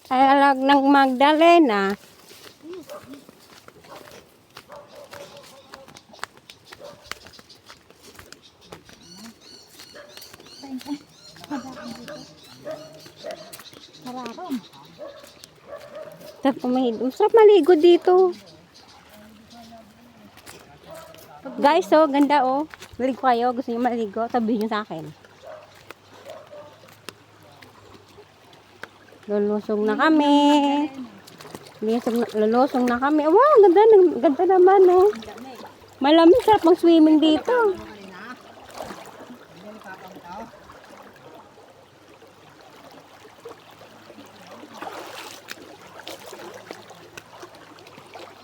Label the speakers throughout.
Speaker 1: Ay, alag ng Magdalena. Masarap maligo dito. Guys, oh, ganda oh. Maligo kayo. Gusto niyo maligo? Sabihin niyo sa akin. Lulusong na kami. Lulusong na kami. Wow, ganda, ganda naman oh. Malamig, sarap mag-swimming dito.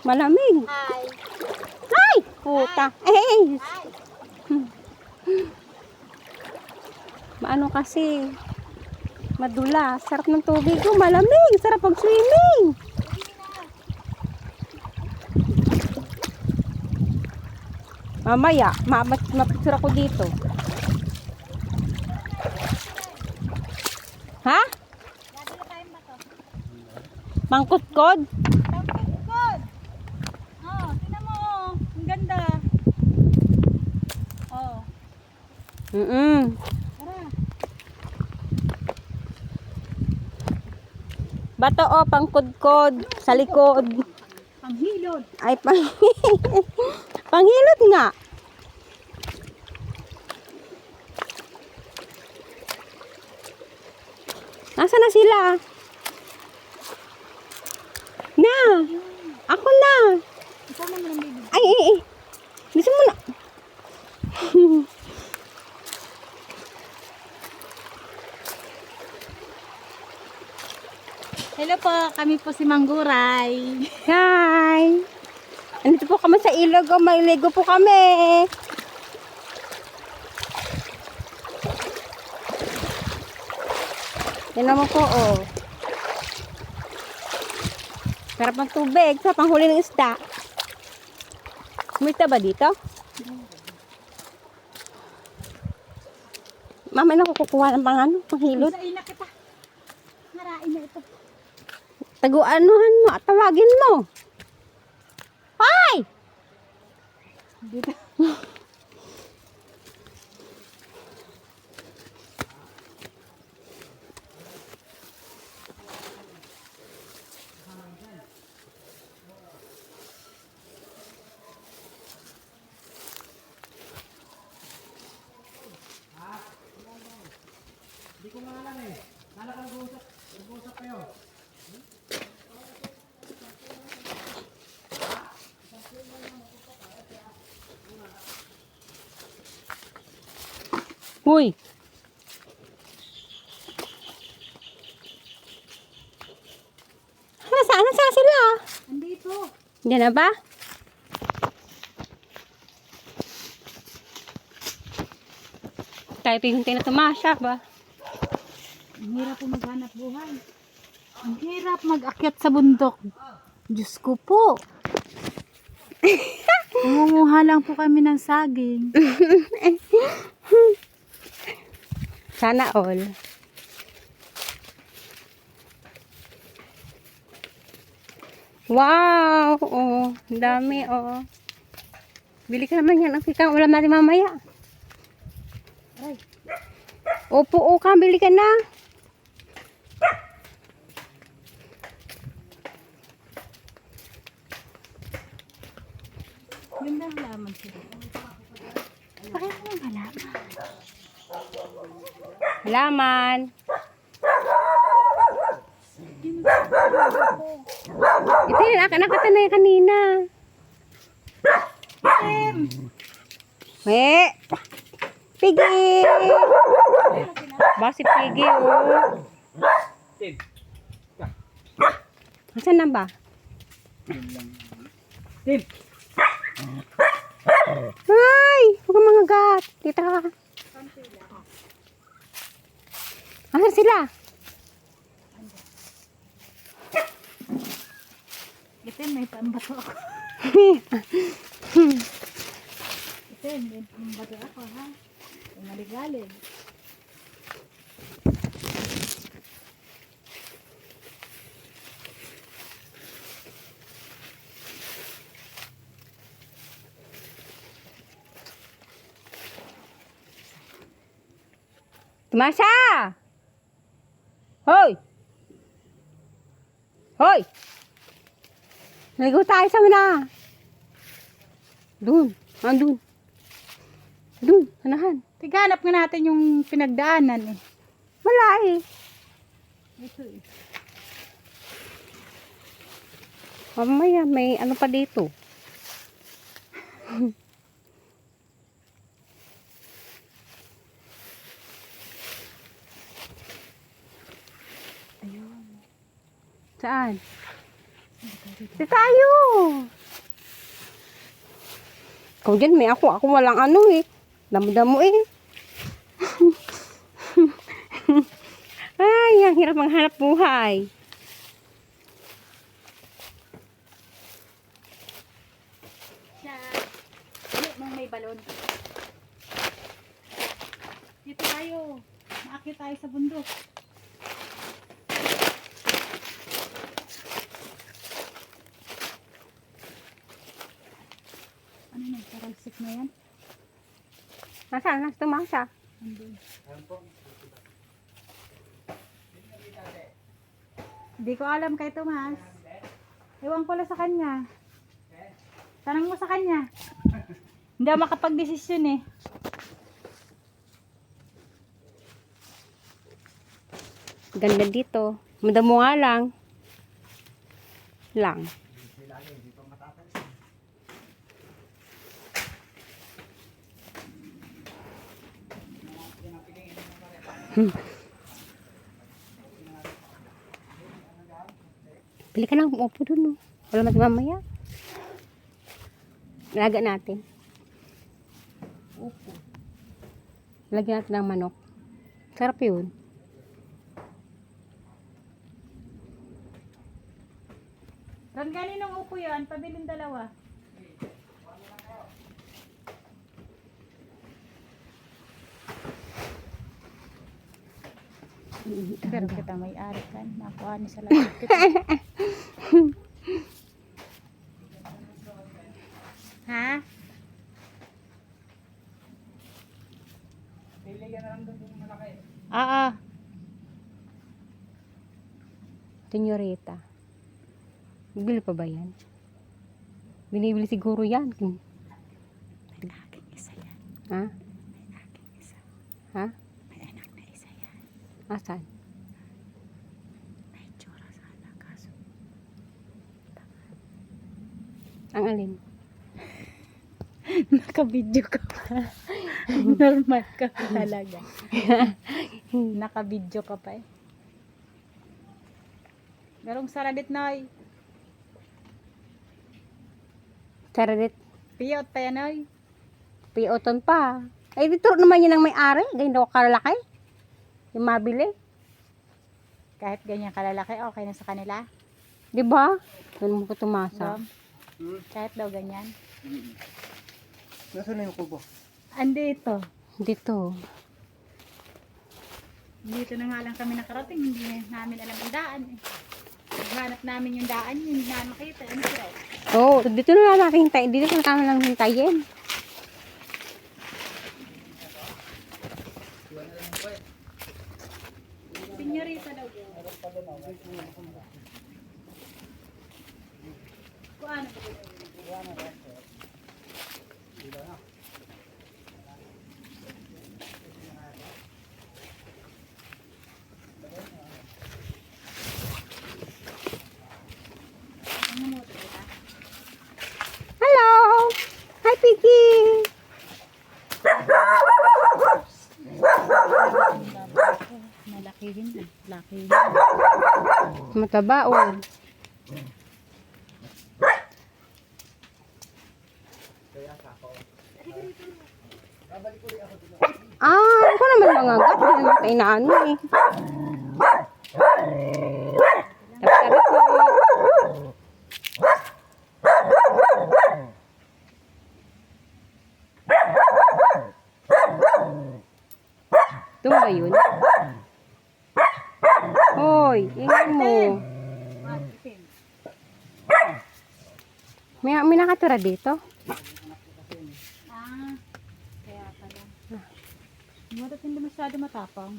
Speaker 1: Malamig.
Speaker 2: Hi.
Speaker 1: Ay! Puta. Eh! Maano kasi? Madula. Sarap ng tubig ko. Malamig. Sarap pag-swimming. Mamaya. Mapicture ako dito. Ha? Mangkutkod?
Speaker 2: Good. Oh, tingnan mo. Ang ganda. Oh. Tara.
Speaker 1: Bato o, pangkudkod. Sa likod.
Speaker 2: Panghilod.
Speaker 1: Ay, panghilot nga. Nasaan na sila? Na! Ako na!
Speaker 2: Ikaw naman ang baby.
Speaker 1: Ay. Gusto mo na.
Speaker 2: Hello po, kami po si Mangguray.
Speaker 1: Hi! Andito po kami sa ilog. Oh, may ligo po kami. Tignan mo po, oh. Sarap ng tubig. Sarap ang huli ng isda. Kumita ba dito? Mamaya na kukuha ng panghilot.
Speaker 2: Sa ina kita. Marain na ito.
Speaker 1: Taguanuhan mo at tawagin mo. Ay!
Speaker 2: Dito.
Speaker 3: Hindi ko nga alam eh. Kala ko nag-uusap kayo.
Speaker 1: Uy! Nasaan sila?
Speaker 2: Andito.
Speaker 1: Hindi na ba? Tayo pinguntay na tumasya ba?
Speaker 2: Ang hirap po maghanap buhay. Ang hirap mag-akyat sa bundok. Diyos ko po. Nangunguha lang po kami ng saging.
Speaker 1: Sana all. Wow! Oh, ang dami oh. Bili ka naman yan. Ang fikang ulam natin mamaya.
Speaker 2: Ay,
Speaker 1: Opo, o ka. Bili ka na.
Speaker 2: ganda ang halaman sila. Bakit ko ng halaman?
Speaker 1: Halaman. Ito yun. Nakatanay kanina. May. Piggy. Basi Piggy oh.
Speaker 3: Tim.
Speaker 1: Asan na ba?
Speaker 3: Tim.
Speaker 1: Ay! Huwag kang mga gat. Dito ka. Asan sila?
Speaker 2: Ito may pambato ako. Ito may pambato ako ha. May maligalim.
Speaker 1: Tumasa! Hoy! Hoy! Naligo tayo sa muna. Doon. Andun. Doon. Anahan.
Speaker 2: Tiganap nga natin yung pinagdaanan eh.
Speaker 1: Wala eh.
Speaker 2: Ito eh.
Speaker 1: Mamaya may ano pa dito.
Speaker 2: Ayun.
Speaker 1: Saan? Di tayo. Ikaw dyan, may ako. Ako walang ano eh. Damo-damo eh. Ay, ang hirap manghanap buhay.
Speaker 2: Siya. Ano, nung may balon. Dito tayo. Maakyat tayo sa bundok. Ano na, paralsik na yan?
Speaker 1: Nasaan? Nasa tumasa.
Speaker 2: Andun.
Speaker 3: Ayan po.
Speaker 2: Hindi ko alam kay Tomas. Ewan ko lang sa kanya. Tanong mo sa kanya. Hindi ako makapag-desisyon eh.
Speaker 1: Ganda dito. Madamo nga lang. Lang. Pili ka ng upo dun, no? Wala mas mamaya. Laga natin.
Speaker 2: Upo.
Speaker 1: Lagyan natin ng manok. Sarap yun.
Speaker 2: Ron, ganinong upo yan? Pabiling dalawa. Pero kita may-ari kan. Nakuha ni sa lahat kita. Ha?
Speaker 3: Pili ka na lang doon yung malaki.
Speaker 2: Oo.
Speaker 1: Senyorita. Bibili pa ba yan? Binibili siguro yan.
Speaker 2: May aking isa yan.
Speaker 1: Ha?
Speaker 2: May aking isa.
Speaker 1: Ha?
Speaker 2: May anak na isa yan.
Speaker 1: Asan?
Speaker 2: May tsura sana kaso.
Speaker 1: Ang alin?
Speaker 2: Nakabidyo ka pa. Normal ka pa talaga. Nakabidyo ka pa eh. Garong saradit noy.
Speaker 1: Charadit.
Speaker 2: Piyot pa yan noy.
Speaker 1: Pioton pa. Ay, dito naman yun ang may-ari. Ganyan daw kalalaki. Yung mabili.
Speaker 2: Kahit ganyan kalalaki, okay na sa kanila.
Speaker 1: Di ba? Ganun mo po tumasa.
Speaker 2: Dom. Kahit daw ganyan.
Speaker 3: Nasaan na yung kubo?
Speaker 2: Andito.
Speaker 1: Dito.
Speaker 2: Dito na nga lang kami nakarating. Hindi na namin alam ang daan eh. Naghanap namin yung daan, hindi na makita. Ano sila?
Speaker 1: Oo, dito na lang natin hintayin. Dito na kami lang hintayin.
Speaker 2: Senyorita daw. Kuano ba?
Speaker 1: Hello! Hi, Piggy!
Speaker 2: Malakihin na. Lakihin.
Speaker 1: Mataba, oh. Ako naman mga gat. Hindi naman tayo na ano eh. Tabi po. Ito ba yun? Hoy, ingay mo. May nakatira dito?
Speaker 2: Ah, kaya pala. Bakit hindi masyado matapang?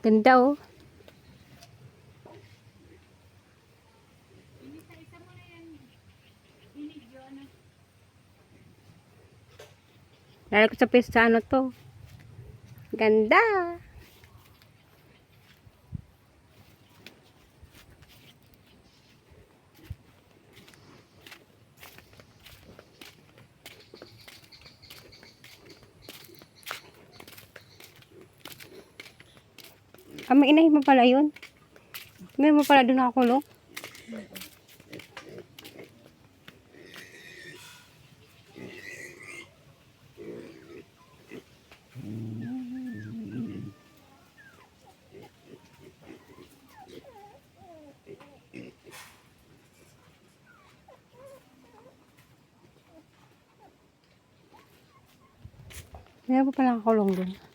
Speaker 1: Ganda oh. Lalo ko sa pista ano to. Ganda. May inahin mo pala yun. Meron mo pala doon nakakulong. Meron mo pala nakakulong doon.